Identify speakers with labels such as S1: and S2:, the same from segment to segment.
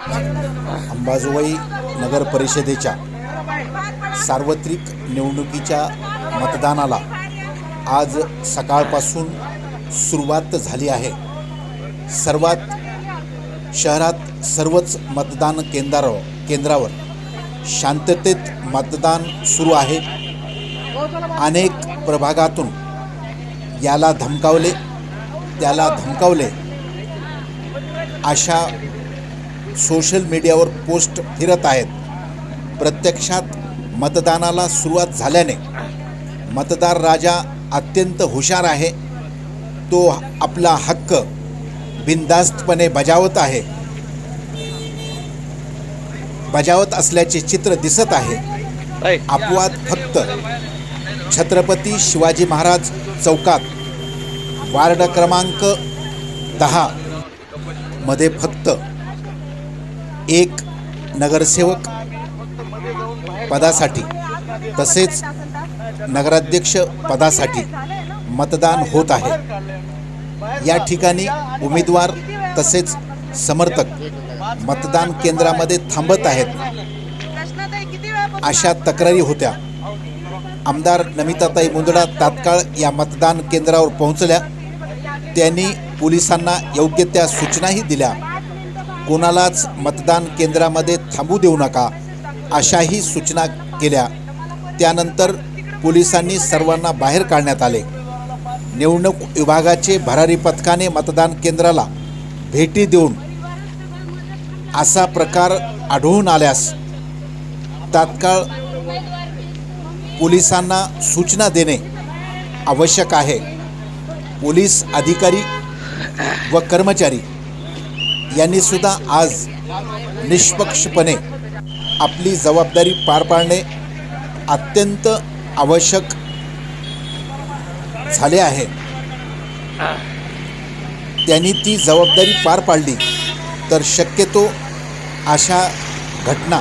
S1: अंबाजोगाई नगर परिषदेच्या सार्वत्रिक निवडणुकीच्या मतदानाला आज सकाळपासून सुरुवात झाली आहे। शहरात सर्वच मतदान केंद्रावर शांततेत मतदान सुरू आहे। अनेक प्रभागातून याला धमकावले त्याला धमकावले अशा सोशल मीडियावर पोस्ट फिरत आहेत। प्रत्यक्षात मतदानाला सुरुवात झाल्याने मतदार राजा अत्यंत हुशार आहे। तो आपला हक्क बिनधास्तपणे बजावत असल्याचे चित्र दिसत आहे। अपवाद फक्त छत्रपती शिवाजी महाराज चौकात वार्ड क्रमांक 10 मध्ये फक्त एक नगरसेवक पदासाठी तसेच नगराध्यक्ष पदासाठी मतदान होत आहे। या ठिकाणी उमेदवार तसेच समर्थक मतदान केंद्रामध्ये थांबत आहेत अशा तक्रारी होत्या। आमदार नमिताताई मुंदडा तात्काळ या मतदान केंद्रावर पोहोचल्या। त्यांनी पोलिसांना योग्य त्या सूचनाही दिल्या। कोणालाच मतदान केंद्रामध्ये थांबू देऊ नका अशाही सूचना केल्या। त्यानंतर पोलिसांनी सर्वांना बाहेर काढण्यात आले। निवडणूक विभागाचे भरारी पथकाने मतदान केंद्राला भेटी देऊन असा प्रकार आढळून आल्यास तात्काळ पोलिसांना सूचना देणे आवश्यक आहे। पोलीस अधिकारी व कर्मचारी यांनी सुद्धा आज निष्पक्षपणे आपली जबाबदारी पार पाडणे अत्यंत आवश्यक झाले आहे। त्यांनी ती जबाबदारी पार पाडली तर शक्यतो अशा घटना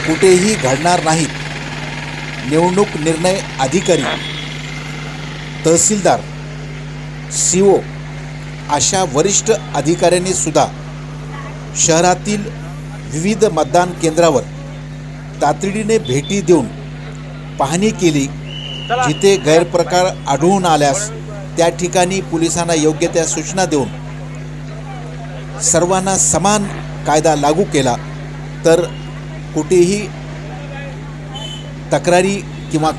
S1: कुठेही घडणार नाहीत। निवडणूक निर्णय अधिकारी, तहसीलदार, CO अशा वरिष्ठ अधिकाऱ्यांनी सुद्धा शहरातील विविध मतदान केंद्रावर तातडीने भेटी देऊन पाहणी केली। जिथे गैरप्रकार आढळून आल्यास त्या ठिकाणी पोलिसांना योग्य त्या सूचना देऊन सर्वांना समान कायदा लागू केला तर कुठेही तक्रारी किंवा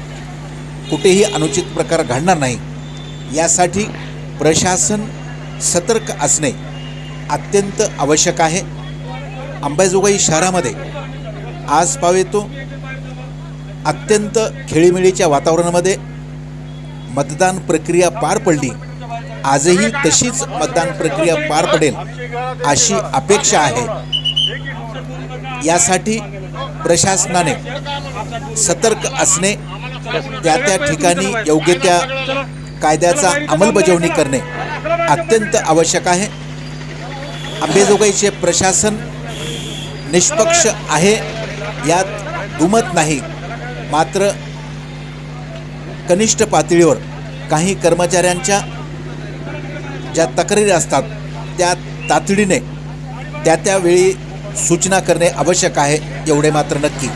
S1: कुठेही अनुचित प्रकार घडणार नाही। यासाठी प्रशासन सतर्क असणे अत्यंत आवश्यक आहे। अंबाजोगाई शहरामध्ये आज पावेतो अत्यंत खेळीमेळीच्या वातावरणामध्ये मतदान प्रक्रिया पार पडली। आजही तशीच मतदान प्रक्रिया पार पडेल अशी अपेक्षा आहे। यासाठी प्रशासनाने सतर्क असणे, त्या ठिकाणी योग्य त्या कायद्याचा अंमलबजावणी करणे अत्यंत आवश्यक आहे। अंबाजोगाईचे प्रशासन निष्पक्ष आहे यात दुमत नाही। मात्र कनिष्ठ पातळीवर काही कर्मचाऱ्यांच्या ज्या तक्रारी असतात त्या तातडीने त्या वेळी सूचना करणे आवश्यक आहे एवढे मात्र नक्की।